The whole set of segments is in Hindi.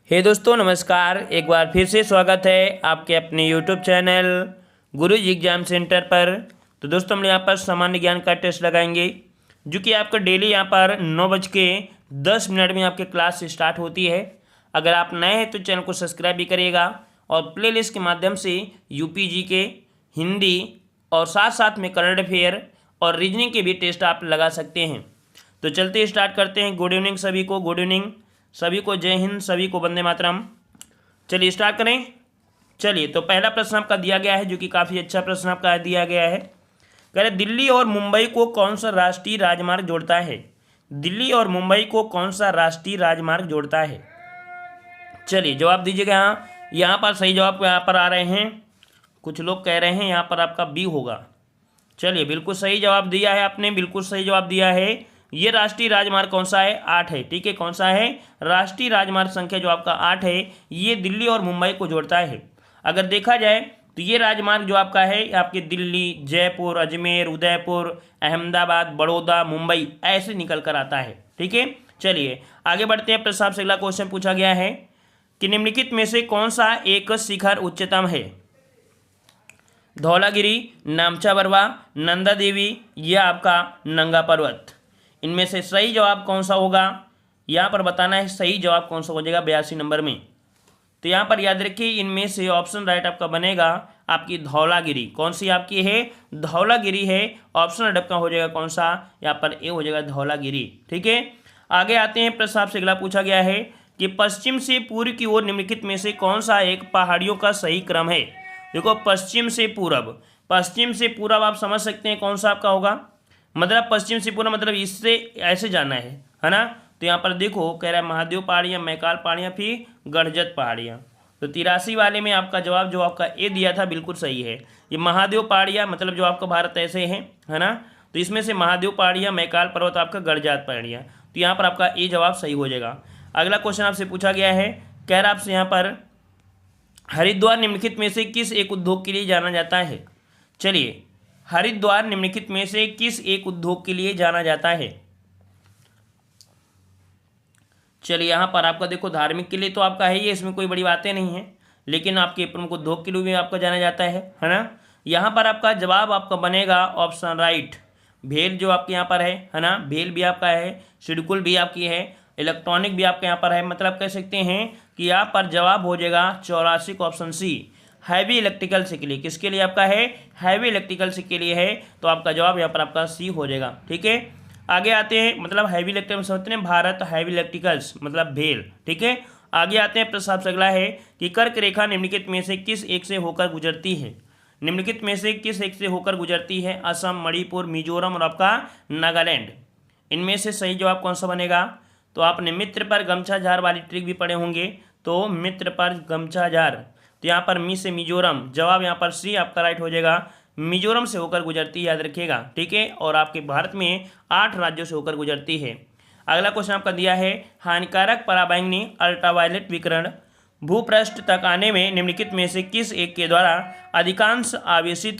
हे दोस्तों नमस्कार। एक बार फिर से स्वागत है आपके अपने यूट्यूब चैनल गुरुजी एग्जाम सेंटर पर। तो दोस्तों हम यहाँ पर सामान्य ज्ञान का टेस्ट लगाएंगे जो कि आपका डेली यहाँ पर 9:10 में आपके क्लास स्टार्ट होती है। अगर आप नए हैं तो चैनल को सब्सक्राइब भी करिएगा और प्लेलिस्ट के माध्यम से यूपी जीके, हिंदी और साथ साथ में करंट अफेयर और रीजनिंग के भी टेस्ट आप लगा सकते हैं। तो चलते स्टार्ट करते हैं। गुड इवनिंग सभी को, गुड इवनिंग सभी को, जय हिंद सभी को, वंदे मातरम। चलिए स्टार्ट करें। चलिए तो पहला प्रश्न आपका दिया गया है जो कि काफ़ी अच्छा प्रश्न आपका दिया गया है। कह रहे दिल्ली और मुंबई को कौन सा राष्ट्रीय राजमार्ग जोड़ता है? दिल्ली और मुंबई को कौन सा राष्ट्रीय राजमार्ग जोड़ता है? चलिए जवाब दीजिएगा। यहाँ पर सही जवाब यहाँ पर आ रहे हैं। कुछ लोग कह रहे हैं यहाँ पर आपका बी होगा। चलिए बिल्कुल सही जवाब दिया है आपने, बिल्कुल सही जवाब दिया है। ये राष्ट्रीय राजमार्ग कौन सा है? 8 है। ठीक है, कौन सा है? राष्ट्रीय राजमार्ग संख्या जो आपका 8 है ये दिल्ली और मुंबई को जोड़ता है। अगर देखा जाए तो ये राजमार्ग जो आपका है आपके दिल्ली, जयपुर, अजमेर, उदयपुर, अहमदाबाद, बड़ौदा, मुंबई ऐसे निकल कर आता है। ठीक है, चलिए आगे बढ़ते हैं। प्रश्न आपसे अगला क्वेश्चन पूछा गया है कि निम्नलिखित में से कौन सा एक शिखर उच्चतम है? धौलागिरी, नामचा बरवा, नंदा देवी या आपका नंगा पर्वत? इनमें से सही जवाब कौन सा होगा यहाँ पर बताना है। सही जवाब कौन सा हो जाएगा 82 नंबर में? तो यहाँ पर याद रखिए इनमें से ऑप्शन राइट आपका बनेगा आपकी धौलागिरी। कौन सी आपकी है? धौलागिरी है। ऑप्शन राइट आपका हो जाएगा कौन सा? यहाँ पर ए हो जाएगा धौलागिरी। ठीक है, आगे आते हैं। प्रश्न आपसे अगला पूछा गया है कि पश्चिम से पूर्व की ओर निम्नलिखित में से कौन सा एक पहाड़ियों का सही क्रम है? देखो पश्चिम से पूर्व, पश्चिम से पूर्व आप समझ सकते हैं कौन सा आपका होगा। मतलब पश्चिम से पूर्व मतलब इससे ऐसे जाना है ना। तो यहाँ पर देखो कह रहा है महादेव पहाड़ियाँ, मैकाल पहाड़ियाँ, फिर गढ़जत पहाड़ियाँ। तो 83 वाले में आपका जवाब जो आपका ए दिया था बिल्कुल सही है। ये महादेव पहाड़ियाँ मतलब जो आपका भारत ऐसे है ना। तो इसमें से महादेव पहाड़ियाँ, मैकाल पर्वत, आपका गढ़जात पहाड़ियाँ। तो यहाँ पर आपका ए जवाब सही हो जाएगा। अगला क्वेश्चन आपसे पूछा गया है, कह रहा आपसे यहाँ पर हरिद्वार निम्नलिखित में से किस एक उद्योग के लिए जाना जाता है? चलिए हरिद्वार निम्नलिखित में से किस एक उद्योग के लिए जाना जाता है? चलिए यहाँ पर आपका देखो धार्मिक के लिए तो आपका है ही, इसमें कोई बड़ी बातें नहीं है, लेकिन आपके प्रमुख उद्योग के लिए भी आपका जाना जाता है ना। यहाँ पर आपका जवाब आपका बनेगा ऑप्शन राइट। भेल जो आपके यहाँ पर है ना, भेल भी आपका है, सिडकुल भी आपकी है, इलेक्ट्रॉनिक भी आपके यहाँ पर है। मतलब कह सकते हैं कि यहाँ पर जवाब हो जाएगा 84 का ऑप्शन सी, हैवी इलेक्ट्रिकल से के लिए। किसके लिए आपका है? हैवी इलेक्ट्रिकल से के लिए है। तो आपका जवाब यहाँ पर आपका सी हो जाएगा। ठीक है, आगे आते हैं। मतलब हैवी इलेक्ट्रिकल समझते हैं, भारत हैवी इलेक्ट्रिकल्स मतलब भेल। ठीक है, आगे आते हैं। प्रश्न आपसे अगला है कि कर्क रेखा निम्नलिखित में से किस एक से होकर गुजरती है? निम्नलिखित में से किस एक से होकर गुजरती है? असम, मणिपुर, मिजोरम और आपका नागालैंड। इनमें से सही जवाब कौन सा बनेगा? तो आपने मित्र पर गमछा झार वाली ट्रिक भी पढ़े होंगे। तो मित्र पर गमछा झार, तो यहाँ पर मी से मिजोरम, जवाब यहाँ पर सी आपका राइट हो जाएगा। मिजोरम से होकर गुजरती है, याद रखिएगा। ठीक है, और आपके भारत में 8 राज्यों से होकर गुजरती है। अगला क्वेश्चन आपका दिया है, हानिकारक पराबैंगनी अल्ट्रावायलेट विकिरण भूपृष्ठ तक आने में निम्नलिखित में से किस एक के द्वारा अधिकांश आवेशित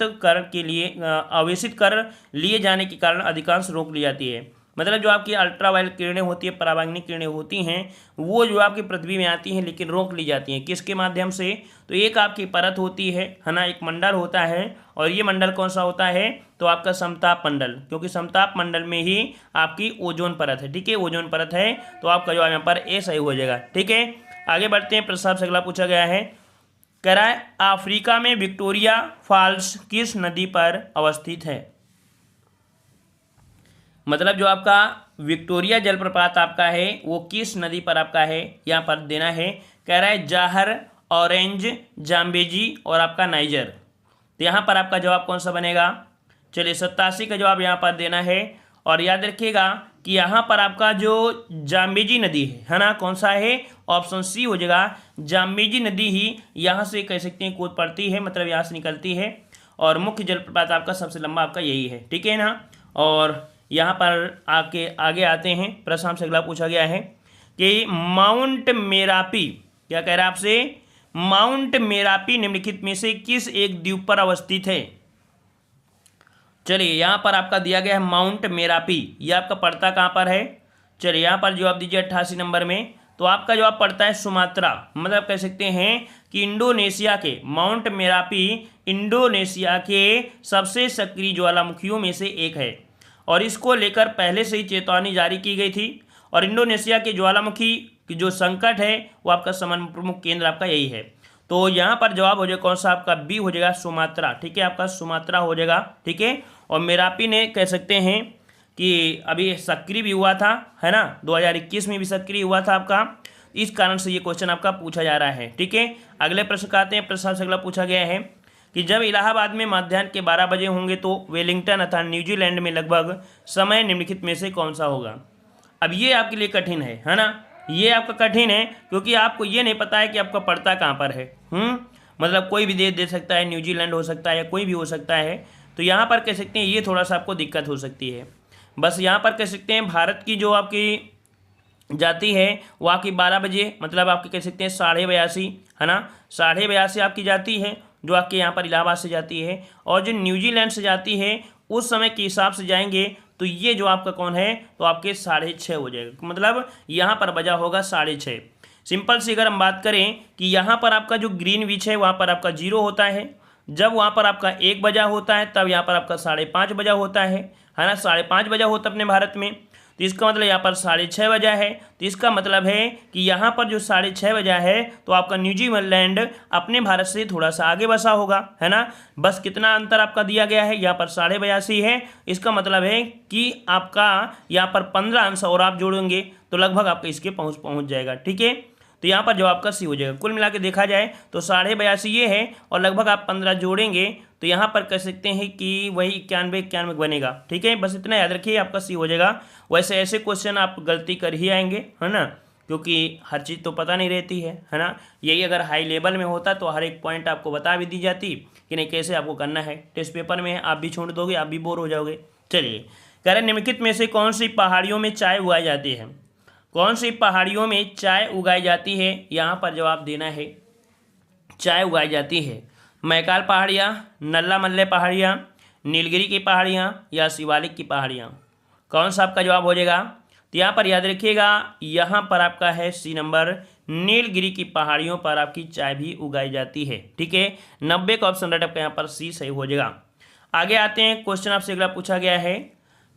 कर लिए जाने के कारण अधिकांश रोक ली जाती है? मतलब जो आपकी अल्ट्रावायलेट किरणें होती है, पराबैंगनी किरणें होती हैं, वो जो आपकी पृथ्वी में आती हैं लेकिन रोक ली जाती हैं। किसके माध्यम से? तो एक आपकी परत होती है ना, एक मंडल होता है, और ये मंडल कौन सा होता है? तो आपका समताप मंडल, क्योंकि समताप मंडल में ही आपकी ओजोन परत है। ठीक है, ओजोन परत है। तो आपका जवाब यहाँ पर ए सही हो जाएगा। ठीक है, आगे बढ़ते हैं। प्रश्न से अगला पूछा गया है, कह रहा है अफ्रीका में विक्टोरिया फॉल्स किस नदी पर अवस्थित है? मतलब जो आपका विक्टोरिया जलप्रपात आपका है वो किस नदी पर आपका है यहाँ पर देना है। कह रहा है जाहर, ऑरेंज, जाम्बेजी और आपका नाइजर। तो यहाँ पर आपका जवाब कौन सा बनेगा? चलिए 87 का जवाब यहाँ पर देना है। और याद रखिएगा कि यहाँ पर आपका जो जाम्बेजी नदी है ना, कौन सा है? ऑप्शन सी हो जाएगा। जाम्बेजी नदी ही यहाँ से कह सकते हैं कूद पड़ती है, मतलब यहाँ से निकलती है, और मुख्य जलप्रपात आपका सबसे लंबा आपका यही है। ठीक है ना। और यहाँ पर आगे आते हैं। प्रश्न से अगला पूछा गया है कि माउंट मेरापी, क्या कह रहा है आपसे? माउंट मेरापी निम्नलिखित में से किस एक द्वीप पर अवस्थित है? चलिए यहाँ पर आपका दिया गया है माउंट मेरापी, यह आपका पड़ता कहाँ पर है? चलिए यहाँ पर जवाब दीजिए 88 नंबर में। तो आपका जवाब पड़ता है सुमात्रा। मतलब कह सकते हैं कि इंडोनेशिया के माउंट मेरापी इंडोनेशिया के सबसे सक्रिय ज्वालामुखियों में से एक है और इसको लेकर पहले से ही चेतावनी जारी की गई थी। और इंडोनेशिया के ज्वालामुखी की जो संकट है वो आपका समन्वय प्रमुख केंद्र आपका यही है। तो यहाँ पर जवाब हो जाएगा कौन सा आपका बी हो जाएगा सुमात्रा। ठीक है, आपका सुमात्रा हो जाएगा। ठीक है, और मेरापी ने कह सकते हैं कि अभी सक्रिय भी हुआ था, है ना, 2021 में भी सक्रिय हुआ था आपका। इस कारण से ये क्वेश्चन आपका पूछा जा रहा है। ठीक है, अगले प्रश्न का आते हैं। प्रश्न से अगला पूछा गया है कि जब इलाहाबाद में मध्याह्न के 12 बजे होंगे तो वेलिंगटन अर्थात न्यूजीलैंड में लगभग समय निम्नलिखित में से कौन सा होगा। अब ये आपके लिए कठिन है ना, ये आपका कठिन है क्योंकि आपको ये नहीं पता है कि आपका पड़ता कहाँ पर है। मतलब कोई भी देश दे सकता है, न्यूजीलैंड हो सकता है या कोई भी हो सकता है। तो यहाँ पर कह सकते हैं ये थोड़ा सा आपको दिक्कत हो सकती है। बस यहाँ पर कह सकते हैं भारत की जो आपकी जाती है वो आपकी 12 बजे, मतलब आपके कह सकते हैं 82:30, है ना, 82:30 आपकी जाती है जो आपके यहाँ पर इलाहाबाद से जाती है। और जो न्यूजीलैंड से जाती है उस समय के हिसाब से जाएंगे तो ये जो आपका कौन है तो आपके 6:30 हो जाएगा। मतलब यहाँ पर बजा होगा 6:30। सिंपल सी अगर हम बात करें कि यहाँ पर आपका जो ग्रीनविच है वहाँ पर आपका 0 होता है। जब वहाँ पर आपका 1 बजा होता है तब यहाँ पर आपका 5:30 बजा होता है ना, 5:30 बजा होता है अपने भारत में। तो इसका मतलब यहाँ पर 6:30 बजा है। तो इसका मतलब है कि यहाँ पर जो 6:30 बजा है तो आपका न्यूजीलैंड अपने भारत से थोड़ा सा आगे बसा होगा, है ना। बस कितना अंतर आपका दिया गया है, यहाँ पर 82:30 है। इसका मतलब है कि आपका यहाँ पर 15 अंश और आप जोड़ेंगे तो लगभग आपका इसके पहुँच जाएगा। ठीक है, तो यहाँ पर जवाब का सी हो जाएगा। कुल मिला के देखा जाए तो 82:30 ये है और लगभग आप 15 जोड़ेंगे तो यहाँ पर कह सकते हैं कि वही 91 बनेगा। ठीक है, बस इतना याद रखिए, आपका सी हो जाएगा। वैसे ऐसे क्वेश्चन आप गलती कर ही आएंगे, है ना, क्योंकि हर चीज़ तो पता नहीं रहती है ना। यही अगर हाई लेवल में होता तो हर एक पॉइंट आपको बता भी दी जाती कि नहीं कैसे आपको करना है। टेस्ट पेपर में आप भी छोड़ दोगे, आप भी बोर हो जाओगे। चलिए, कह रहे निम्नलिखित में से कौन सी पहाड़ियों में चाय उगाई जाती है। कौन सी पहाड़ियों में चाय उगाई जाती है, यहाँ पर जवाब देना है। चाय उगाई जाती है मैकाल पहाड़ियाँ, नल्ला मल्ले पहाड़ियाँ, नीलगिरी की पहाड़ियाँ या शिवालिक की पहाड़ियाँ। कौन सा आपका जवाब हो जाएगा। तो यहाँ पर याद रखिएगा, यहाँ पर आपका है सी नंबर, नीलगिरी की पहाड़ियों पर आपकी चाय भी उगाई जाती है। ठीक है, 90 का ऑप्शन राइट आपका यहाँ पर सी सही हो जाएगा। आगे आते हैं, क्वेश्चन आपसे अगला पूछा गया है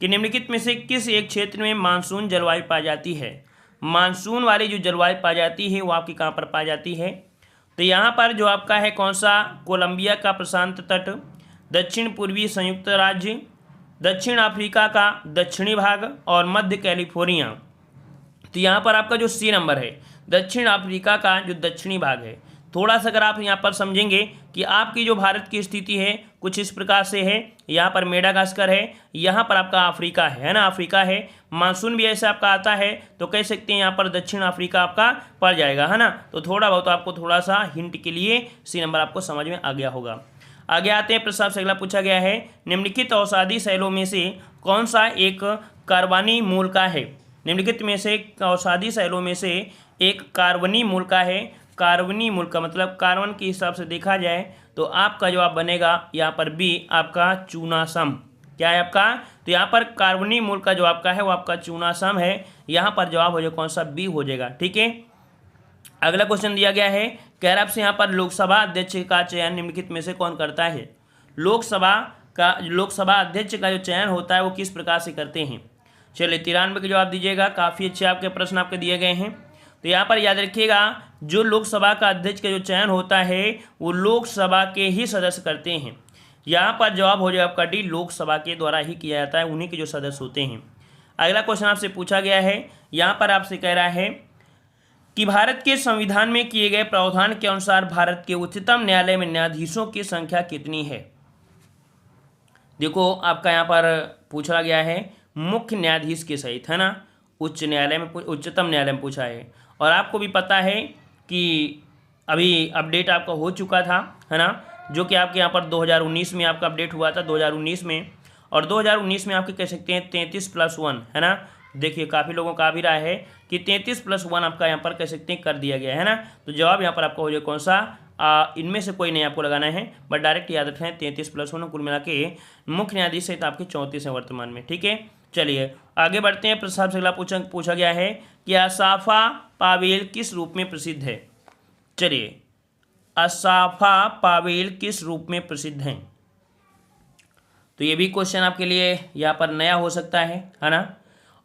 कि निम्नलिखित में से किस एक क्षेत्र में मानसून जलवायु पाई जाती है। मानसून वाली जो जलवायु पाई जाती है वो आपकी कहाँ पर पाई जाती है। तो यहाँ पर जो आपका है कौन सा, कोलंबिया का प्रशांत तट, दक्षिण पूर्वी संयुक्त राज्य, दक्षिण अफ्रीका का दक्षिणी भाग और मध्य कैलिफोर्निया। तो यहाँ पर आपका जो सी नंबर है, दक्षिण अफ्रीका का जो दक्षिणी भाग है। थोड़ा सा अगर आप यहाँ पर समझेंगे कि आपकी जो भारत की स्थिति है कुछ इस प्रकार से है। यहाँ पर मेडागास्कर है, यहाँ पर आपका अफ्रीका है ना, अफ्रीका है। मानसून भी ऐसे आपका आता है तो कह सकते हैं यहाँ पर दक्षिण अफ्रीका आपका पड़ जाएगा, है ना। तो थोड़ा बहुत आपको थोड़ा सा हिंट के लिए सी नंबर आपको समझ में आ गया होगा। आगे आते हैं, प्रश्न से अगला पूछा गया है, निम्नलिखित औषधि शैलों में से कौन सा एक कार्बनी मूल का है। निम्नलिखित में से औषधि शैलों में से एक कार्बनी मूल का है। कार्बनी मूल का मतलब कार्बन के हिसाब से देखा जाए तो आपका जवाब बनेगा यहाँ पर बी, आपका चूनासम। क्या है आपका, तो यहाँ पर कार्बनी मूल का जो आपका है वो आपका चूनासम है। यहाँ पर जवाब हो जाएगा कौन सा, बी हो जाएगा। ठीक है, अगला क्वेश्चन दिया गया है, कह रहा आपसे यहाँ पर लोकसभा अध्यक्ष का चयन निम्नलिखित में से कौन करता है। लोकसभा अध्यक्ष का जो चयन होता है वो किस प्रकार से करते हैं। चलिए 93 का जवाब दीजिएगा। काफ़ी अच्छे आपके प्रश्न आपके दिए गए हैं। तो यहाँ पर याद रखिएगा, जो लोकसभा का अध्यक्ष का जो चयन होता है वो लोकसभा के ही सदस्य करते हैं। यहाँ पर जवाब हो जाएगा आपका डी, लोकसभा के द्वारा ही किया जाता है, उन्हीं के जो सदस्य होते हैं। अगला क्वेश्चन आपसे पूछा गया है, यहाँ पर आपसे कह रहा है कि भारत के संविधान में किए गए प्रावधान के अनुसार भारत के उच्चतम न्यायालय में न्यायाधीशों की संख्या कितनी है। देखो आपका यहाँ पर पूछा गया है मुख्य न्यायाधीश के सहित, है ना, उच्चतम न्यायालय में पूछा है। और आपको भी पता है कि अभी अपडेट आपका हो चुका था, है ना, जो कि आपके यहाँ पर 2019 में आपका अपडेट हुआ था 2019 में। और 2019 में आपके कह सकते हैं 33+1, है ना। देखिए काफ़ी लोगों का भी राय है कि 33+1 आपका यहाँ पर कह सकते हैं कर दिया गया है ना। तो जवाब यहाँ पर आपका हो जाए कौन सा, इनमें से कोई नहीं आपको लगाना है, बट डायरेक्ट याद रखें 33+1। कुल मिला के मुख्य न्यायाधीश सहित आपके 34 हैं वर्तमान में। ठीक है, चलिए आगे बढ़ते हैं। प्रश्न आपसे अगला पूछा गया है कि असाफा पावेल किस रूप में प्रसिद्ध है। चलिए असाफा पावेल किस रूप में प्रसिद्ध हैं। तो ये भी क्वेश्चन आपके लिए यहाँ पर नया हो सकता है ना।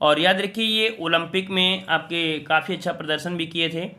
और याद रखिए ये ओलंपिक में आपके काफ़ी अच्छा प्रदर्शन भी किए थे।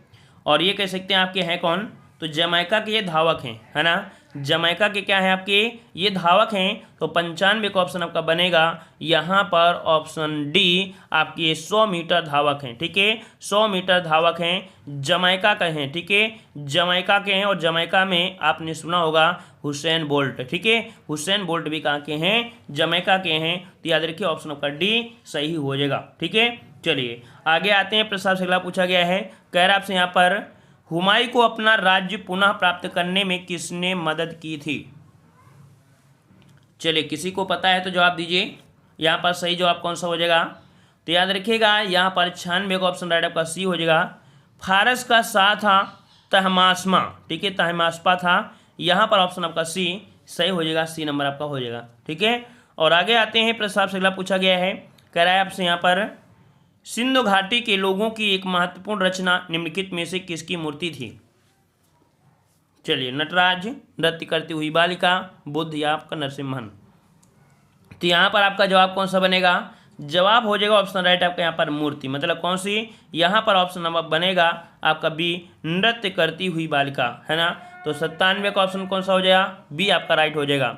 और ये कह सकते हैं आपके हैं कौन, तो जमैका के ये धावक हैं, है ना। जमैका के क्या हैं आपके, ये धावक हैं। तो 95 का ऑप्शन आपका बनेगा यहाँ पर ऑप्शन डी, आपके 100 मीटर धावक हैं। ठीक है, 100 मीटर धावक हैं, जमैका के हैं। ठीक है, जमैका के हैं। और जमैका में आपने सुना होगा हुसैन बोल्ट। ठीक है, हुसैन बोल्ट भी कहाँ के हैं, जमैका के हैं। तो याद रखिए ऑप्शन आपका डी सही हो जाएगा। ठीक है, चलिए आगे आते हैं। प्रश्न से अगला पूछा गया है, कह रहा आपसे यहाँ पर हुमायूं को अपना राज्य पुनः प्राप्त करने में किसने मदद की थी। चलिए किसी को पता है तो जवाब दीजिए। यहाँ पर सही जवाब कौन सा हो जाएगा, तो याद रखिएगा यहाँ पर 96 का ऑप्शन राइट आपका सी हो जाएगा। फारस का शाह था तहमास्पा। ठीक है, तहमास्पा था। यहाँ पर ऑप्शन आपका सी सही हो जाएगा, सी नंबर आपका हो जाएगा। ठीक है, और आगे आते हैं। प्रश्न आपसे अगला पूछा गया है, कह रहा है आपसे यहाँ पर सिंधु घाटी के लोगों की एक महत्वपूर्ण रचना निम्नलिखित में से किसकी मूर्ति थी। चलिए नटराज, नृत्य करती हुई बालिका, बुद्ध या आपका नरसिम्हन। तो यहाँ पर आपका जवाब कौन सा बनेगा, जवाब हो जाएगा ऑप्शन राइट आपका यहाँ पर मूर्ति, मतलब कौन सी, यहाँ पर ऑप्शन नंबर बनेगा आपका बी, नृत्य करती हुई बालिका, है ना। तो 97 का ऑप्शन कौन सा हो जाएगा, बी आपका राइट हो जाएगा।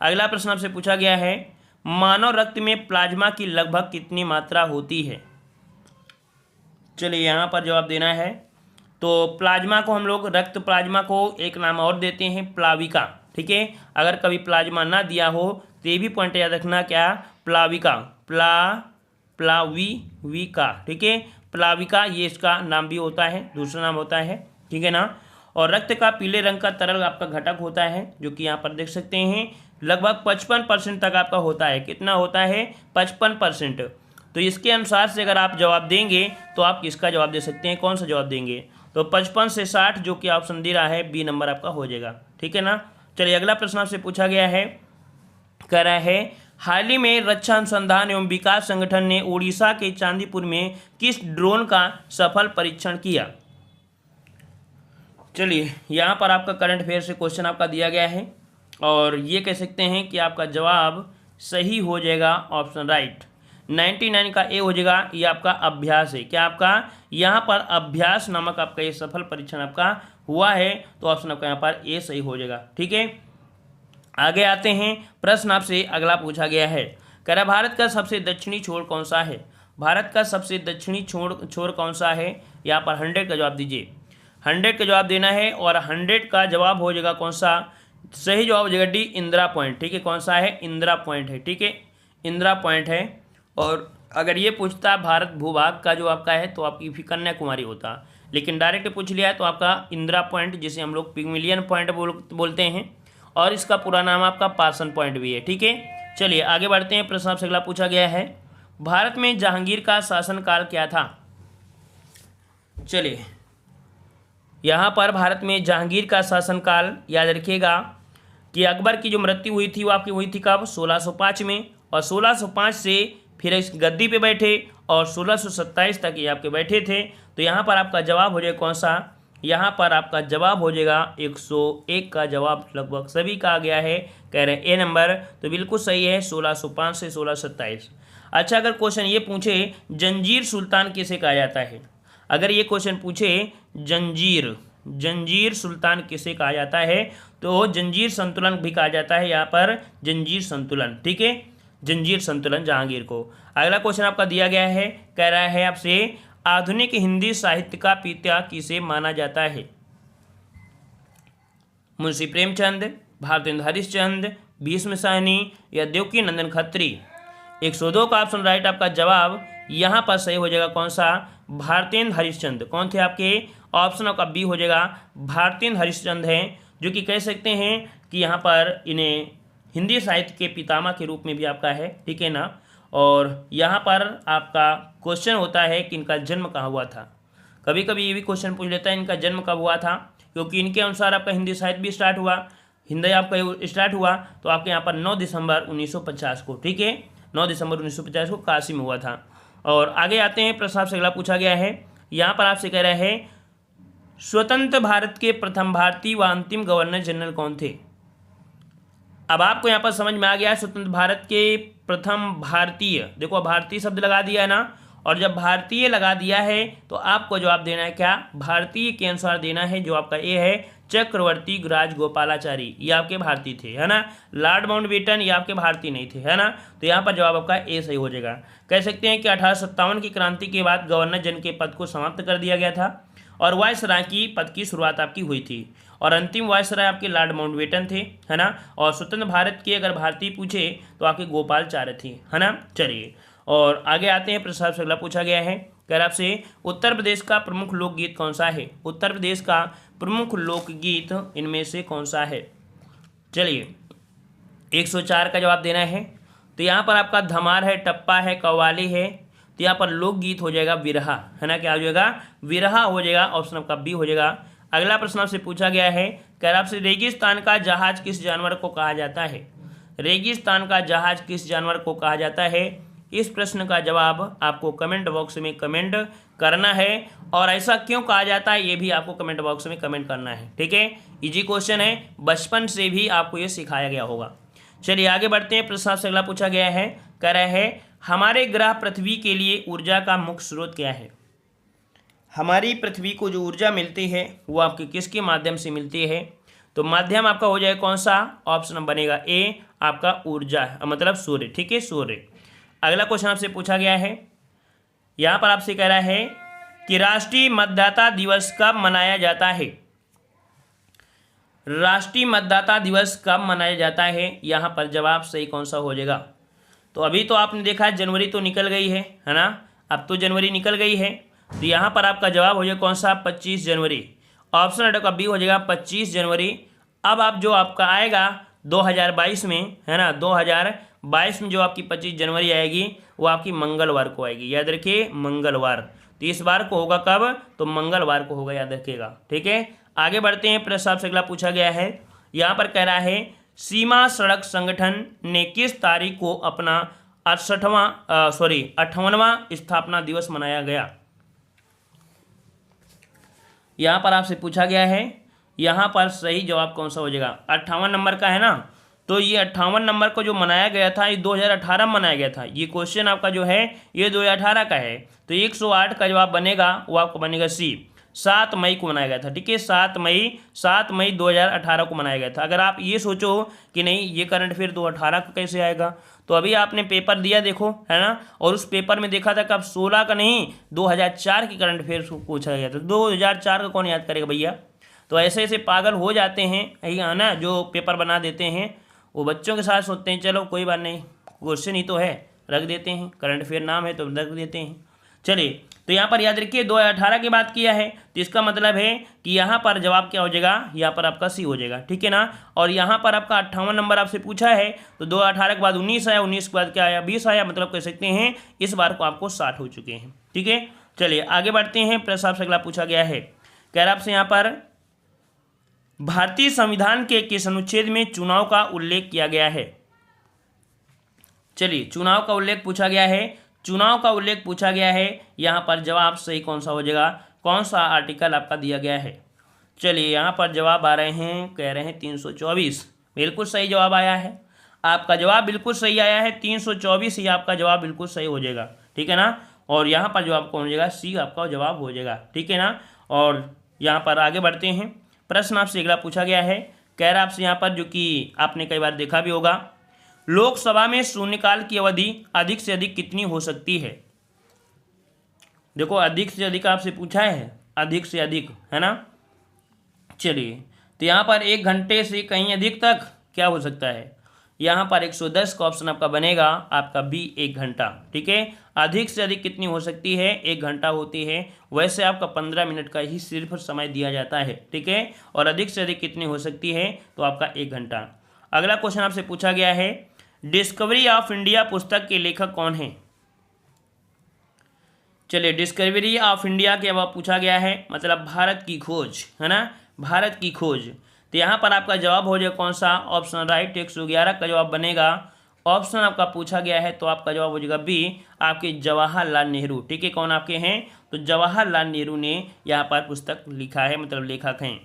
अगला प्रश्न आपसे पूछा गया है, मानव रक्त में प्लाज्मा की लगभग कितनी मात्रा होती है। चलिए यहाँ पर जवाब देना है। तो प्लाज्मा को हम लोग रक्त प्लाज्मा को एक नाम और देते हैं प्लाविका। ठीक है, अगर कभी प्लाज्मा ना दिया हो तो ये भी पॉइंट याद रखना, क्या, प्लाविका, प्लाविका। ठीक है, प्लाविका ये इसका नाम भी होता है, दूसरा नाम होता है। ठीक है ना। और रक्त का पीले रंग का तरल आपका घटक होता है, जो कि यहाँ पर देख सकते हैं लगभग 55% तक आपका होता है। कितना होता है, 55%। तो इसके अनुसार से अगर आप जवाब देंगे तो आप किसका जवाब दे सकते हैं, कौन सा जवाब देंगे, तो 55 से 60 जो कि ऑप्शन दे रहा है बी नंबर आपका हो जाएगा। ठीक है ना। चलिए अगला प्रश्न आपसे पूछा गया है, कह रहा है हाल ही में रक्षा अनुसंधान एवं विकास संगठन ने उड़ीसा के चांदीपुर में किस ड्रोन का सफल परीक्षण किया। चलिए यहाँ पर आपका करंट अफेयर से क्वेश्चन आपका दिया गया है और ये कह सकते हैं कि आपका जवाब सही हो जाएगा ऑप्शन राइट। 99 का ए हो जाएगा, ये आपका अभ्यास है। क्या आपका यहाँ पर अभ्यास नामक आपका ये सफल परीक्षण आपका हुआ है, तो ऑप्शन आपका यहाँ पर ए सही हो जाएगा। ठीक है, आगे आते हैं। प्रश्न आपसे अगला पूछा गया है, कह रहा भारत का सबसे दक्षिणी छोर कौन सा है। भारत का सबसे दक्षिणी छोर कौन सा है, यहाँ पर 100 का जवाब दीजिए। 100 का जवाब देना है और 100 का जवाब हो जाएगा कौन सा, सही जवाब हो जाएगा डी, इंदिरा पॉइंट। ठीक है, कौन सा है, इंदिरा पॉइंट है। ठीक है, इंदिरा पॉइंट है। और अगर ये पूछता भारत भूभाग का जो आपका है तो आपकी फिर कन्याकुमारी होता, लेकिन डायरेक्ट पूछ लिया है तो आपका इंदिरा पॉइंट, जिसे हम लोग पिग्मिलियन पॉइंट बोलते हैं, और इसका पूरा नाम आपका पार्सन पॉइंट भी है। ठीक है, चलिए आगे बढ़ते हैं। प्रश्न आपसे अगला पूछा गया है, भारत में जहांगीर का शासनकाल क्या था। चलिए यहाँ पर भारत में जहांगीर का शासनकाल याद रखिएगा कि अकबर की जो मृत्यु हुई थी वो आपकी हुई थी कब, 1605 में। और 1605 से फिर इस गद्दी पे बैठे और 1627 तक ये आपके बैठे थे। तो यहाँ पर आपका जवाब हो जाएगा कौन सा, यहाँ पर आपका जवाब हो जाएगा 101 का जवाब लगभग सभी का आ गया है, कह रहे हैं ए नंबर। तो बिल्कुल सही है, 1605 से 1627। अच्छा, अगर क्वेश्चन ये पूछे जंजीर सुल्तान किसे कहा जाता है, अगर ये क्वेश्चन पूछे जंजीर सुल्तान किसे कहा जाता है, तो जंजीर संतुलन भी कहा जाता है यहाँ पर, जंजीर संतुलन। ठीक है, जंजीर संतुलन जहांगीर को। अगला क्वेश्चन आपका दिया गया है, कह रहा है आपसे आधुनिक हिंदी साहित्य का पिता किसे माना जाता है। मुंशी प्रेमचंद, भारतेंदु हरिश्चंद्र, भीष्म साहनी या देवकी नंदन खत्री। 102 का ऑप्शन राइट आपका जवाब यहाँ पर सही हो जाएगा कौन सा, भारतेंदु हरिश्चंद्र। कौन थे आपके, ऑप्शन आपका बी हो जाएगा, भारतेंदु हरिश्चंद्र हैं, जो कि कह सकते हैं कि यहाँ पर इन्हें हिंदी साहित्य के पितामह के रूप में भी आपका है। ठीक है ना। और यहाँ पर आपका क्वेश्चन होता है कि इनका जन्म कहाँ हुआ था। कभी कभी ये भी क्वेश्चन पूछ लेता है इनका जन्म कब हुआ था, क्योंकि इनके अनुसार आपका हिंदी साहित्य भी स्टार्ट हुआ, हिंदी आपका स्टार्ट हुआ तो आपके यहाँ पर 9 दिसंबर 1950 को। ठीक है, 9 दिसंबर 1950 को काशी में हुआ था। और आगे आते हैं, प्रश्न आपसे अगला पूछा गया है, यहाँ पर आपसे कह रहा है स्वतंत्र भारत के प्रथम भारतीय व अंतिम गवर्नर जनरल कौन थे। अब आपको यहाँ पर समझ में आ गया है स्वतंत्र भारत के प्रथम भारतीय, देखो भारतीय शब्द लगा दिया है ना, और जब भारतीय लगा दिया है तो आपको जवाब देना है क्या, भारतीय के अनुसार देना है। जो आपका ए है चक्रवर्ती राजगोपालाचारी, ये आपके भारतीय थे, है ना। लॉर्ड माउंटबेटन ये आपके भारतीय नहीं थे, है ना। तो यहाँ पर जवाब आपका ए सही हो जाएगा। कह सकते हैं कि 1857 की क्रांति के बाद गवर्नर जनरल के पद को समाप्त कर दिया गया था और वायसराय की पद की शुरुआत आपकी हुई थी, और अंतिम वायसराय आपके लॉर्ड माउंटबेटन थे, है ना। और स्वतंत्र भारत के अगर भारतीय पूछे तो आपके गोपालचार्य थे, है ना। चलिए और आगे आते हैं, प्रश्न से अगला पूछा गया है, कह आपसे उत्तर प्रदेश का प्रमुख लोकगीत कौन सा है। उत्तर प्रदेश का प्रमुख लोकगीत इनमें से कौन सा है। चलिए 104 का जवाब देना है। तो यहाँ पर आपका धमार है, टप्पा है, कव्वाली है, तो यहाँ पर लोकगीत हो जाएगा विरहा, है ना। क्या हो जाएगा, विरहा हो जाएगा, ऑप्शन आपका बी हो जाएगा। अगला प्रश्न आपसे पूछा गया है, कह रहा आपसे रेगिस्तान का जहाज किस जानवर को कहा जाता है। रेगिस्तान का जहाज किस जानवर को कहा जाता है। इस प्रश्न का जवाब आपको कमेंट बॉक्स में कमेंट करना है, और ऐसा क्यों कहा जाता है ये भी आपको कमेंट बॉक्स में कमेंट करना है, ठीक है। इजी क्वेश्चन है, बचपन से भी आपको ये सिखाया गया होगा। चलिए आगे बढ़ते हैं, प्रश्न से अगला पूछा गया है, कह रहा है हमारे ग्रह पृथ्वी के लिए ऊर्जा का मुख्य स्रोत क्या है। हमारी पृथ्वी को जो ऊर्जा मिलती है वो आपके किसके माध्यम से मिलती है। तो माध्यम आपका हो जाएगा कौन सा, ऑप्शन बनेगा ए आपका ऊर्जा, मतलब सूर्य, ठीक है, सूर्य। अगला क्वेश्चन आपसे पूछा गया है, यहाँ पर आपसे कह रहा है कि राष्ट्रीय मतदाता दिवस कब मनाया जाता है। राष्ट्रीय मतदाता दिवस कब मनाया जाता है, यहाँ पर जवाब सही कौन सा हो जाएगा। तो अभी तो आपने देखा जनवरी तो निकल गई है ना, अब तो जनवरी निकल गई है, तो यहाँ पर आपका जवाब हो जाएगा कौन सा, 25 जनवरी। ऑप्शन का बी हो जाएगा 25 जनवरी। अब आप जो आपका आएगा 2022 में, है ना, 2022 में जो आपकी 25 जनवरी आएगी वो आपकी मंगलवार को आएगी, याद रखिए मंगलवार। तो इस बार को होगा कब, तो मंगलवार को होगा, याद रखिएगा, ठीक है। आगे बढ़ते हैं, प्रश्न आपसे अगला पूछा गया है, यहाँ पर कह रहा है सीमा सड़क संगठन ने किस तारीख को अपना 58वां स्थापना दिवस मनाया गया। यहाँ पर आपसे पूछा गया है, यहाँ पर सही जवाब कौन सा हो जाएगा, 58 नंबर का है ना। तो ये 58 नंबर को जो मनाया गया था ये 2018 में मनाया गया था। ये क्वेश्चन आपका जो है ये 2018 का है, तो 108 का जवाब बनेगा वो आपको बनेगा सी, 7 मई को मनाया गया था, ठीक है। 7 मई 2018 को मनाया गया था। अगर आप ये सोचो कि नहीं ये करंट अफेयर 2018 का कैसे आएगा, तो अभी आपने पेपर दिया देखो, है ना, और उस पेपर में देखा था कि अब 16 का नहीं 2004 की करंट अफेयर पूछा गया था। 2004 का कौन याद करेगा भैया। तो ऐसे ऐसे पागल हो जाते हैं, है ना, जो पेपर बना देते हैं, वो बच्चों के साथ सोचते हैं चलो कोई बात नहीं, क्वेश्चन ही तो है, रख देते हैं, करंट अफेयर नाम है तो रख देते हैं। चलिए तो यहाँ पर याद रखिए 2018 की बात किया है, तो इसका मतलब है कि यहाँ पर जवाब क्या हो जाएगा, यहाँ पर आपका सी हो जाएगा, ठीक है ना। और यहाँ पर आपका 58 नंबर आपसे पूछा है, तो 2018 के बाद 19 आया, 19 के बाद क्या आया, 20 आया, मतलब कह सकते हैं इस बार को आपको 60 हो चुके हैं, ठीक है। चलिए आगे बढ़ते हैं, प्रश्न आपसे अगला पूछा गया है, कह रहा आपसे यहाँ पर भारतीय संविधान के किस अनुच्छेद में चुनाव का उल्लेख किया गया है। चलिए चुनाव का उल्लेख पूछा गया है, चुनाव का उल्लेख पूछा गया है, यहाँ पर जवाब सही कौन सा हो जाएगा, कौन सा आर्टिकल आपका दिया गया है। चलिए यहाँ पर जवाब आ रहे हैं, कह रहे हैं 324, बिल्कुल सही जवाब आया है, आपका जवाब बिल्कुल सही आया है, 324 ही आपका जवाब बिल्कुल सही हो जाएगा, ठीक है ना। और यहाँ पर जवाब कौन हो जाएगा, सी आपका जवाब हो जाएगा, ठीक है ना। और यहाँ पर आगे बढ़ते हैं, प्रश्न आपसे अगला पूछा गया है, कह रहा आपसे यहाँ पर जो कि आपने कई बार देखा भी होगा, लोकसभा में शून्यकाल की अवधि अधिक से अधिक कितनी हो सकती है। देखो अधिक से अधिक आपसे पूछा है, अधिक से अधिक, है ना। चलिए तो यहाँ पर 1 घंटे से कहीं अधिक तक क्या हो सकता है, यहाँ पर 110 का ऑप्शन आपका बनेगा, आपका बी 1 घंटा, ठीक है। अधिक से अधिक कितनी हो सकती है, 1 घंटा होती है, वैसे आपका 15 मिनट का ही सिर्फ समय दिया जाता है, ठीक है। और अधिक से अधिक कितनी हो सकती है, तो आपका 1 घंटा। अगला क्वेश्चन आपसे पूछा गया है, डिस्कवरी ऑफ इंडिया पुस्तक के लेखक कौन है। चलिए डिस्कवरी ऑफ इंडिया के अब पूछा गया है, मतलब भारत की खोज, है ना, भारत की खोज। तो यहाँ पर आपका जवाब हो जाए कौन सा, ऑप्शन राइट 111 का जवाब बनेगा, ऑप्शन आपका पूछा गया है तो आपका जवाब हो जाएगा बी, आपके जवाहरलाल नेहरू। ठीक है, कौन आपके हैं? तो जवाहरलाल नेहरू ने यहाँ पर पुस्तक लिखा है, मतलब लेखक हैं।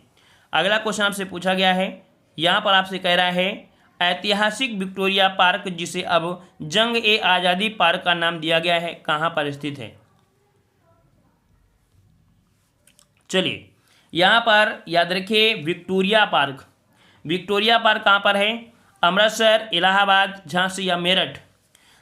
अगला क्वेश्चन आपसे पूछा गया है, यहाँ पर आपसे कह रहा है ऐतिहासिक विक्टोरिया पार्क, जिसे अब जंग ए आज़ादी पार्क का नाम दिया गया है, कहाँ पर स्थित है? चलिए यहाँ पर याद रखिए विक्टोरिया पार्क। विक्टोरिया पार्क कहाँ पर है? अमृतसर, इलाहाबाद, झांसी या मेरठ?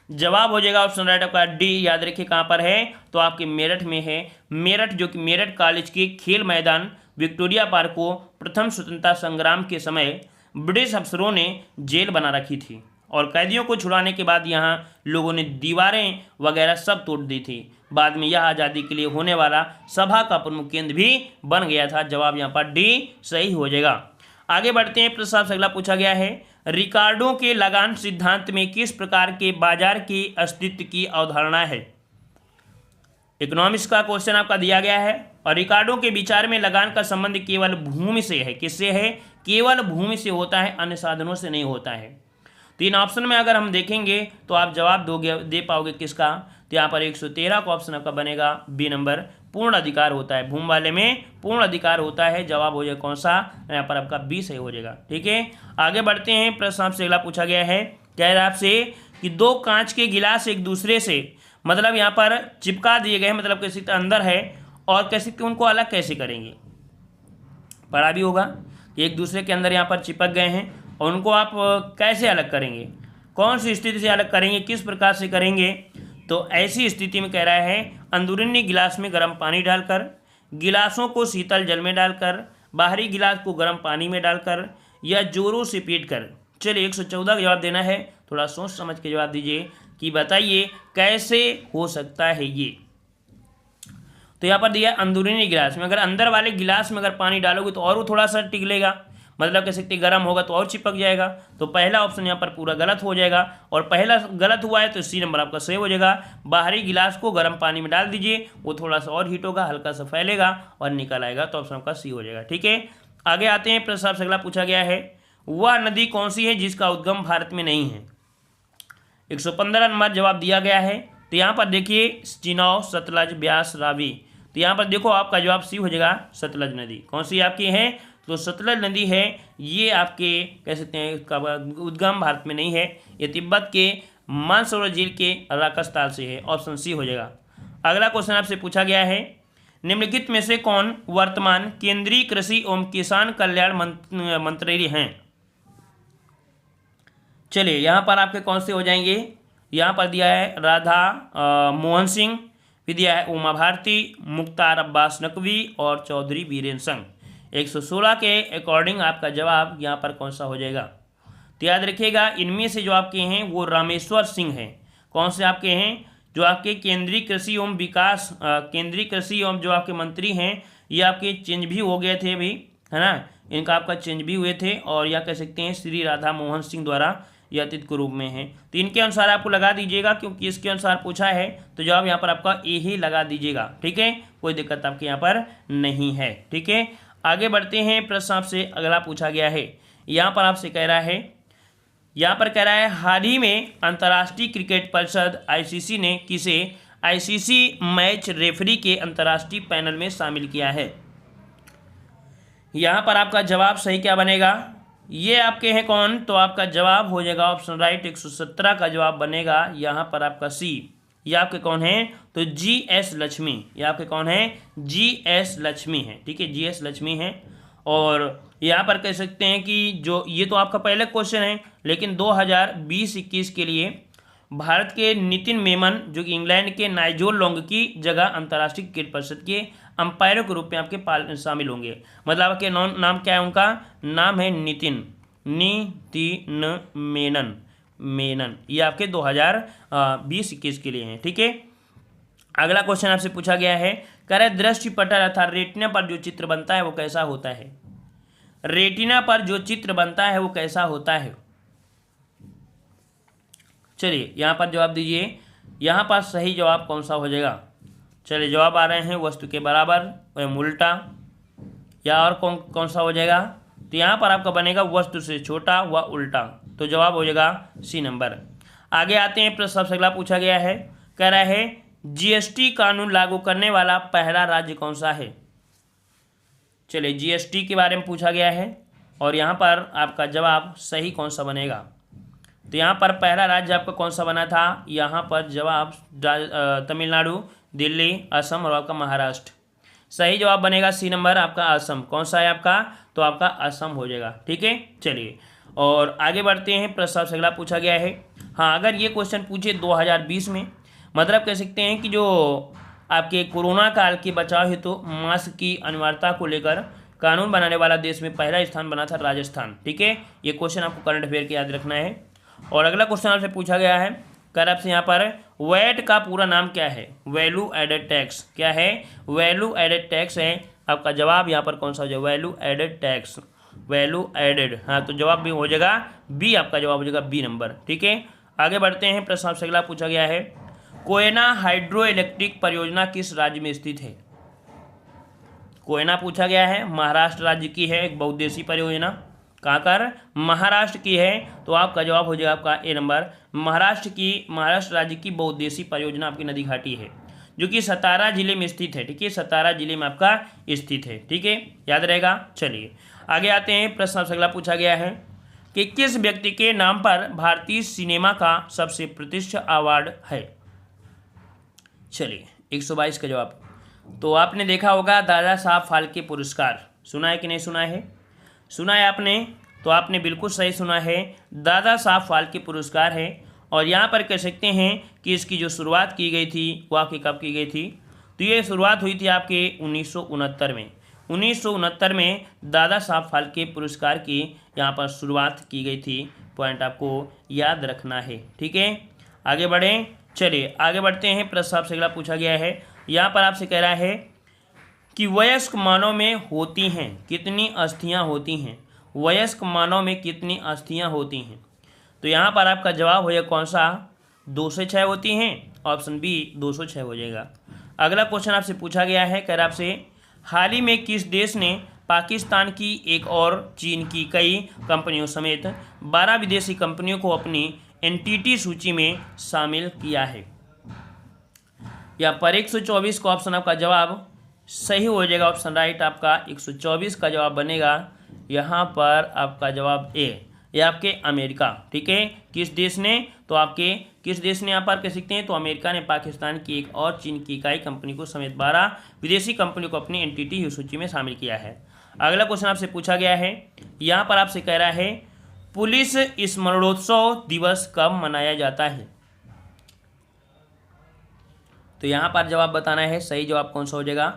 जवाब हो जाएगा ऑप्शन राइट आपका डी, याद रखिए कहाँ पर है? तो आपके मेरठ में है। मेरठ, जो कि मेरठ कॉलेज के खेल मैदान विक्टोरिया पार्क को प्रथम स्वतंत्रता संग्राम के समय ब्रिटिश अफसरों ने जेल बना रखी थी और कैदियों को छुड़ाने के बाद यहाँ लोगों ने दीवारें वगैरह सब तोड़ दी थी। बाद में यह आज़ादी के लिए होने वाला सभा का प्रमुख केंद्र भी बन गया था। जवाब यहाँ पर डी सही हो जाएगा। आगे बढ़ते हैं, प्रश्न आपसे अगला पूछा गया है, रिकार्डो के लगान सिद्धांत में किस प्रकार के बाजार के अस्तित्व की अवधारणा है? इकोनॉमिक्स का क्वेश्चन आपका दिया गया है और रिकार्डो के विचार में लगान का संबंध केवल भूमि से है। किससे है? केवल भूमि से होता है, अन्य साधनों से नहीं होता है। तो इन ऑप्शन में अगर हम देखेंगे तो आप जवाब दे पाओगे किसका? तो यहाँ पर 113 का ऑप्शन आपका बनेगा बी नंबर, पूर्ण अधिकार होता है। भूमि वाले में पूर्ण अधिकार होता है। जवाब हो जाएगा कौन सा? यहाँ पर आपका बी सही हो जाएगा। ठीक है, आगे बढ़ते हैं, प्रश्न आपसे अगला पूछा गया है, कह रहा है आपसे कि दो कांच के गिलास एक दूसरे से, मतलब यहाँ पर चिपका दिए गए हैं, मतलब कैसे अंदर है और कैसे उनको अलग कैसे करेंगे? पढ़ा भी होगा कि एक दूसरे के अंदर यहाँ पर चिपक गए हैं और उनको आप कैसे अलग करेंगे, कौन सी स्थिति से अलग करेंगे, किस प्रकार से करेंगे? तो ऐसी स्थिति में कह रहा है अंदरूनी गिलास में गर्म पानी डालकर, गिलासों को शीतल जल में डालकर, बाहरी गिलास को गर्म पानी में डालकर या जोरों से पीट कर। चलिए 114 का जवाब देना है, थोड़ा सोच समझ के जवाब दीजिए कि बताइए कैसे हो सकता है ये। तो यहाँ पर दिया अंदरूनी गिलास में, अगर अंदर वाले गिलास में अगर पानी डालोगे तो और वो थोड़ा सा टिकलेगा, मतलब कह सकते गर्म होगा तो और चिपक जाएगा। तो पहला ऑप्शन यहाँ पर पूरा गलत हो जाएगा और पहला गलत हुआ है तो सी नंबर आपका सही हो जाएगा। बाहरी गिलास को गर्म पानी में डाल दीजिए, वो थोड़ा सा और हीट होगा, हल्का सा फैलेगा और निकल आएगा, तो ऑप्शन आपका सी हो जाएगा। ठीक है, आगे आते हैं, प्रश्न आपसे अगला पूछा गया है, वह नदी कौन सी है जिसका उद्गम भारत में नहीं है? 115 नंबर जवाब दिया गया है। तो यहाँ पर देखिए चिनाब, सतलज, ब्यास, रावी। तो यहाँ पर देखो आपका जवाब सी हो जाएगा सतलज नदी। कौन सी आपकी है? तो सतलज नदी है, ये आपके कह सकते हैं उसका उद्गम भारत में नहीं है, ये तिब्बत के मानसरोवर झील के राकस ताल से है। ऑप्शन सी हो जाएगा। अगला क्वेश्चन आपसे पूछा गया है, निम्नलिखित में से कौन वर्तमान केंद्रीय कृषि एवं किसान कल्याण मंत्री हैं? चलिए यहाँ पर आपके कौन से हो जाएंगे? यहाँ पर दिया है राधा मोहन सिंह, फिर दिया है उमा भारती, मुख्तार अब्बास नकवी और चौधरी बीरेन्द्र सिंह। 116 के अकॉर्डिंग आपका जवाब यहाँ पर कौन सा हो जाएगा? तो याद रखिएगा इनमें से जो आपके हैं वो रामेश्वर सिंह हैं। कौन से आपके हैं? जो आपके केंद्रीय कृषि एवं विकास केंद्रीय कृषि एवं जो आपके मंत्री हैं, ये आपके चेंज भी हो गए थे अभी, है ना, इनका आपका चेंज भी हुए थे और या कह सकते हैं श्री राधा मोहन सिंह द्वारा यतित के रूप में है। तो इनके अनुसार आपको लगा दीजिएगा, क्योंकि इसके अनुसार पूछा है तो जवाब यहाँ पर आपका ए ही लगा दीजिएगा। ठीक है, कोई दिक्कत आपके यहाँ पर नहीं है। ठीक है, आगे बढ़ते हैं, प्रश्न आपसे अगला पूछा गया है, यहाँ पर आपसे कह रहा है, यहाँ पर कह रहा है हाल ही में अंतर्राष्ट्रीय क्रिकेट परिषद आईसीसी ने किसे आईसीसी मैच रेफरी के अंतर्राष्ट्रीय पैनल में शामिल किया है? यहाँ पर आपका जवाब सही क्या बनेगा? ये आपके हैं कौन? तो आपका जवाब हो जाएगा ऑप्शन राइट 117 का जवाब बनेगा यहाँ पर आपका सी। ये आपके कौन है? तो जीएस लक्ष्मी। ये आपके कौन है? जीएस लक्ष्मी है। ठीक है, जीएस लक्ष्मी है। और यहाँ पर कह सकते हैं कि जो ये तो आपका पहले क्वेश्चन है, लेकिन 2020-21 के लिए भारत के नितिन मेमन जो कि इंग्लैंड के नाइजोल लॉन्ग की जगह अंतर्राष्ट्रीय क्रिकेट परिषद के अंपायरों के रूप में आपके शामिल होंगे। मतलब आपके नाम क्या है? उनका नाम है नितिन मेनन। ये आपके 2020-21 के लिए हैं। ठीक है, अगला क्वेश्चन आपसे पूछा गया है, कह रहा है दृष्टिपटल अर्थात रेटिना पर जो चित्र बनता है वो कैसा होता है? रेटिना पर जो चित्र बनता है वो कैसा होता है? चलिए यहाँ पर जवाब दीजिए, यहाँ पर सही जवाब कौन सा हो जाएगा? चलिए जवाब आ रहे हैं वस्तु के बराबर एवं उल्टा, या और कौन सा हो जाएगा? तो यहाँ पर आपका बनेगा वस्तु से छोटा व उल्टा। तो जवाब हो जाएगा सी नंबर। आगे आते हैं, प्रश्न सबसे अगला पूछा गया है, कह रहा है जीएसटी कानून लागू करने वाला पहला राज्य कौन सा है। चलिए, जीएसटी के बारे में पूछा गया है और यहाँ पर आपका जवाब सही कौन सा बनेगा। तो यहाँ पर पहला राज्य आपका कौन सा बना था, यहाँ पर जवाब तमिलनाडु, दिल्ली, असम और आपका महाराष्ट्र। सही जवाब बनेगा सी नंबर आपका असम। कौन सा है आपका, तो आपका असम हो जाएगा। ठीक है, चलिए और आगे बढ़ते हैं, प्रश्न से अगला पूछा गया है। हाँ, अगर ये क्वेश्चन पूछे 2020 में, मतलब कह सकते हैं कि जो आपके कोरोना काल के बचाव हेतु मास्क की अनिवार्यता को लेकर कानून बनाने वाला देश में पहला स्थान बना था राजस्थान। ठीक है, ये क्वेश्चन आपको करंट अफेयर के याद रखना है। और अगला क्वेश्चन आपसे पूछा गया है, कर आपसे यहाँ पर वैट का पूरा नाम क्या है, वैल्यू एडेड टैक्स। क्या है, वैल्यू एडेड टैक्स है। आपका जवाब यहाँ पर कौन सा हो जाएगा, value added tax, value added. हाँ, तो जवाब भी हो जाएगा बी, आपका जवाब हो जाएगा बी नंबर। ठीक है, आगे बढ़ते हैं, प्रश्न आपसे अगला पूछा गया है, कोयना हाइड्रो इलेक्ट्रिक परियोजना किस राज्य में स्थित है। कोयना पूछा गया है, महाराष्ट्र राज्य की है, एक बहुउद्देशीय परियोजना। कहाँ कर, महाराष्ट्र की है, तो आपका जवाब हो जाएगा आपका ए नंबर। महाराष्ट्र राज्य की बहुउद्देशीय परियोजना आपकी नदी घाटी है, जो कि सतारा जिले में स्थित है। ठीक है, सतारा जिले में आपका स्थित है। ठीक है, याद रहेगा। चलिए आगे आते हैं, प्रश्न आपसे अगला पूछा गया है कि किस व्यक्ति के नाम पर भारतीय सिनेमा का सबसे प्रतिष्ठित अवार्ड है। चलिए 122 का जवाब, तो आपने देखा होगा दादा साहब फाल्के पुरस्कार, सुना है कि नहीं सुना है, सुना है आपने, तो आपने बिल्कुल सही सुना है, दादा साहब फाल्के पुरस्कार है। और यहाँ पर कह सकते हैं कि इसकी जो शुरुआत की गई थी वो आपकी कब की गई थी, तो ये शुरुआत हुई थी आपके 1969 में। 1969 में दादा साहब फाल्के पुरस्कार की यहाँ पर शुरुआत की गई थी। पॉइंट आपको याद रखना है। ठीक है, आगे बढ़ें। चलिए आगे बढ़ते हैं, प्रश्न आपसे अगला पूछा गया है, यहाँ पर आपसे कह रहा है कि वयस्क मानव में होती हैं कितनी अस्थियां होती हैं, वयस्क मानव में कितनी अस्थियां होती हैं। तो यहाँ पर आपका जवाब हो जाएगा कौन सा, 206 होती हैं। ऑप्शन बी 206 हो जाएगा। अगला क्वेश्चन आपसे पूछा गया है, कह रहा आपसे हाल ही में किस देश ने पाकिस्तान की एक और चीन की कई कंपनियों समेत 12 विदेशी कंपनियों को अपनी एंटिटी सूची में शामिल किया है। यहाँ पर 124 का ऑप्शन आपका जवाब सही हो जाएगा। ऑप्शन राइट आपका 124 का जवाब बनेगा। यहाँ पर आपका जवाब ए, ये आपके अमेरिका। ठीक है, किस देश ने, तो आपके किस देश ने यहाँ पर कह सकते हैं, तो अमेरिका ने पाकिस्तान की एक और चीन की इकाई कंपनी को समेत 12 विदेशी कंपनी को अपनी एंटिटी सूची में शामिल किया है। अगला क्वेश्चन आपसे पूछा गया है, यहाँ पर आपसे कह रहा है पुलिस स्मरणोत्सव दिवस कब मनाया जाता है। तो यहाँ पर जवाब बताना है, सही जवाब कौन सा हो जाएगा,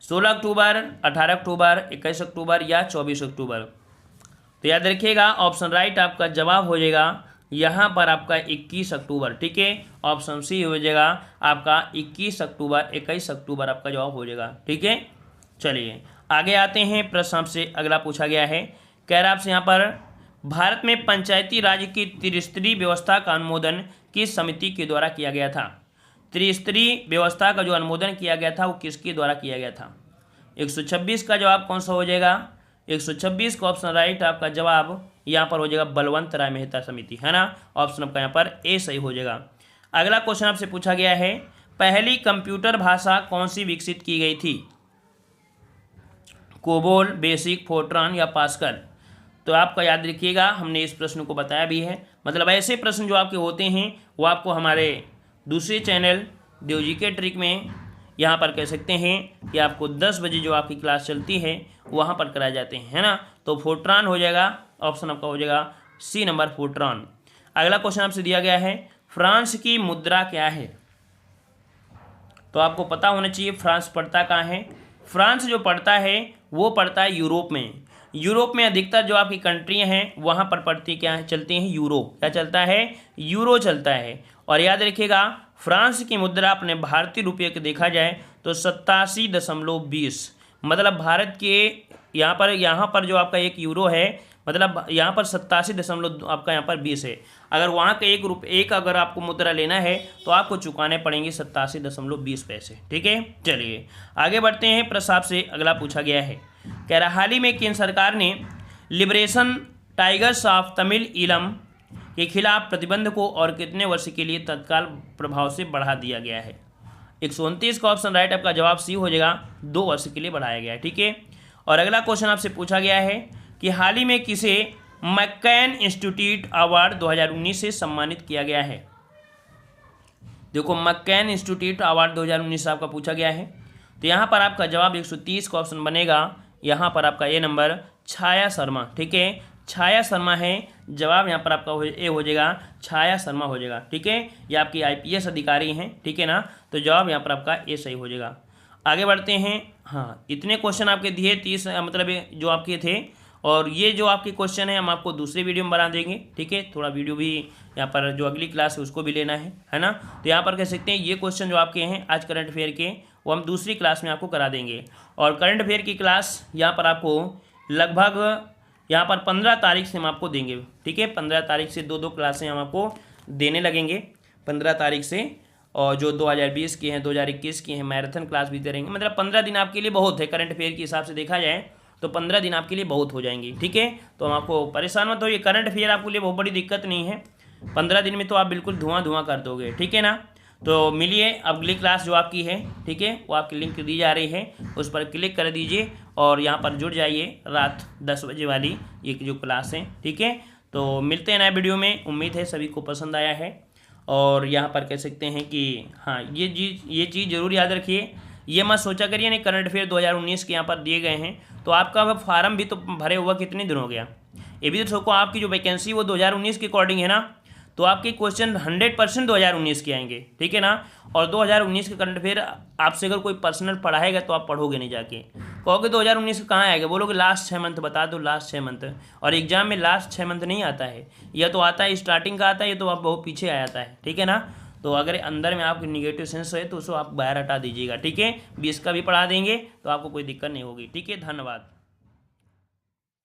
16 अक्टूबर, 18 अक्टूबर, 21 अक्टूबर या 24 अक्टूबर। तो याद रखिएगा, ऑप्शन राइट आपका जवाब हो जाएगा यहाँ पर आपका 21 अक्टूबर। ठीक है, ऑप्शन सी हो जाएगा आपका 21 अक्टूबर, 21 अक्टूबर आपका जवाब हो जाएगा। ठीक है, चलिए आगे आते हैं, प्रश्न आपसे अगला पूछा गया है, कह रहा आपसे यहाँ पर भारत में पंचायती राज की त्रिस्तरीय व्यवस्था का अनुमोदन किस समिति के द्वारा किया गया था। त्रिस्तरीय व्यवस्था का जो अनुमोदन किया गया था वो किसके द्वारा किया गया था। 126 का जवाब कौन सा हो जाएगा, 126 का ऑप्शन राइट आपका जवाब यहाँ पर हो जाएगा बलवंत राय मेहता समिति, है ना। ऑप्शन आपका यहाँ पर ए सही हो जाएगा। अगला क्वेश्चन आपसे पूछा गया है, पहली कंप्यूटर भाषा कौन सी विकसित की गई थी, कोबोल, बेसिक, फोर्ट्रान या पास्कल। तो आपका याद रखिएगा, हमने इस प्रश्न को बताया भी है। मतलब ऐसे प्रश्न जो आपके होते हैं वो आपको हमारे दूसरे चैनल देवजीके ट्रिक में यहाँ पर कह सकते हैं कि आपको 10 बजे जो आपकी क्लास चलती है वहाँ पर कराए जाते हैं, है ना। तो फोर्ट्रान हो जाएगा, ऑप्शन आपका हो जाएगा सी नंबर फोर्ट्रान। अगला क्वेश्चन आपसे दिया गया है, फ्रांस की मुद्रा क्या है। तो आपको पता होना चाहिए फ्रांस पड़ता कहाँ है। फ्रांस जो पड़ता है वो पड़ता है यूरोप में। यूरोप में अधिकतर जो आपकी कंट्रियाँ हैं वहाँ पर पड़ती क्या है, चलती हैं यूरो। क्या चलता है, यूरो चलता है। और याद रखिएगा फ्रांस की मुद्रा अपने भारतीय रुपये के देखा जाए तो 87.20, मतलब भारत के यहाँ पर जो आपका 1 यूरो है, मतलब यहाँ पर 87 आपका यहाँ पर 20 है। अगर वहाँ का एक अगर आपको मुद्रा लेना है तो आपको चुकाने पड़ेंगे 87.20 पैसे। ठीक है, चलिए आगे बढ़ते हैं। प्रश्न आपसे अगला पूछा गया है, कह रहा हाल ही में केंद्र सरकार ने liberation tigers of Tamil Eelam के खिलाफ प्रतिबंध को और कितने वर्ष के लिए तत्काल प्रभाव से बढ़ा दिया गया है। 129 का ऑप्शन राइट आपका जवाब सी हो जाएगा, 2 वर्ष के लिए बढ़ाया गया है। ठीक है। और अगला क्वेश्चन आपसे पूछा गया है कि हाल ही में किसे मैककेन इंस्टीट्यूट अवार्ड 2019 से सम्मानित किया गया है। देखो मैककेन इंस्टीट्यूट अवार्ड 2019 आपका पूछा गया है, तो यहाँ पर आपका जवाब 130 का ऑप्शन बनेगा। यहाँ पर आपका ए नंबर छाया शर्मा। ठीक है, छाया शर्मा है जवाब, यहाँ पर आपका ए हो जाएगा, छाया शर्मा हो जाएगा। ठीक है, ये आपकी IPS अधिकारी हैं। ठीक है ना, तो जवाब यहाँ पर आपका ए सही हो जाएगा। आगे बढ़ते हैं। हाँ, इतने क्वेश्चन आपके दिए 30 मतलब जो आपके थे, और ये जो आपके क्वेश्चन है हम आपको दूसरे वीडियो में बना देंगे। ठीक है, थोड़ा वीडियो भी यहाँ पर जो अगली क्लास है उसको भी लेना है ना। तो यहाँ पर कह सकते हैं ये क्वेश्चन जो आपके हैं आज करंट अफेयर के, वो हम दूसरी क्लास में आपको करा देंगे। और करंट अफेयर की क्लास यहाँ पर आपको लगभग यहाँ पर 15 तारीख से हम आपको देंगे। ठीक है, 15 तारीख से 2 क्लासें हम आपको देने लगेंगे 15 तारीख से। और जो 2020 की हैं, 2021 की हैं, मैराथन क्लास भी दे रहेंगे। मतलब 15 दिन आपके लिए बहुत है, करंट अफेयर के हिसाब से देखा जाए तो 15 दिन आपके लिए बहुत हो जाएंगी। ठीक है, तो हम आपको परेशान मत होइए, करंट अफेयर आपके लिए बहुत बड़ी दिक्कत नहीं है। 15 दिन में तो आप बिल्कुल धुआं कर दोगे। ठीक है ना, तो मिलिए अगली क्लास जो आपकी है। ठीक है, वो आपकी लिंक दी जा रही है, उस पर क्लिक कर दीजिए और यहाँ पर जुड़ जाइए रात 10 बजे वाली ये जो क्लास है। ठीक है, तो मिलते हैं नए वीडियो में। उम्मीद है सभी को पसंद आया है। और यहाँ पर कह सकते हैं कि हाँ, ये चीज़ ज़रूर याद रखिए, ये मत सोचा करिए नहीं करंट अफेयर 2019 के यहाँ पर दिए गए हैं तो आपका फार्म भी तो भरे हुआ कितने दिन हो गया। ये भी तो सोचो, आपकी जो वैकेंसी वो 2019 के अकॉर्डिंग है ना, तो आपके क्वेश्चन 100% 2019 के आएंगे। ठीक है ना, और 2019 के करंट अफेयर आपसे अगर कोई पर्सनल पढ़ाएगा तो आप पढ़ोगे नहीं, जाके कहोगे 2019 का कहाँ आएगा, बोलोगे लास्ट 6 मंथ बता दो, लास्ट 6 मंथ। और एग्जाम में लास्ट 6 मंथ नहीं आता है, यह तो आता है स्टार्टिंग का आता है, ये तो आप बहुत पीछे आ जाता है। ठीक है ना, तो अगर अंदर में आपकी निगेटिव सेंस है तो उसको आप बाहर हटा दीजिएगा। ठीक है, 20 का भी पढ़ा देंगे तो आपको कोई दिक्कत नहीं होगी। ठीक है, धन्यवाद।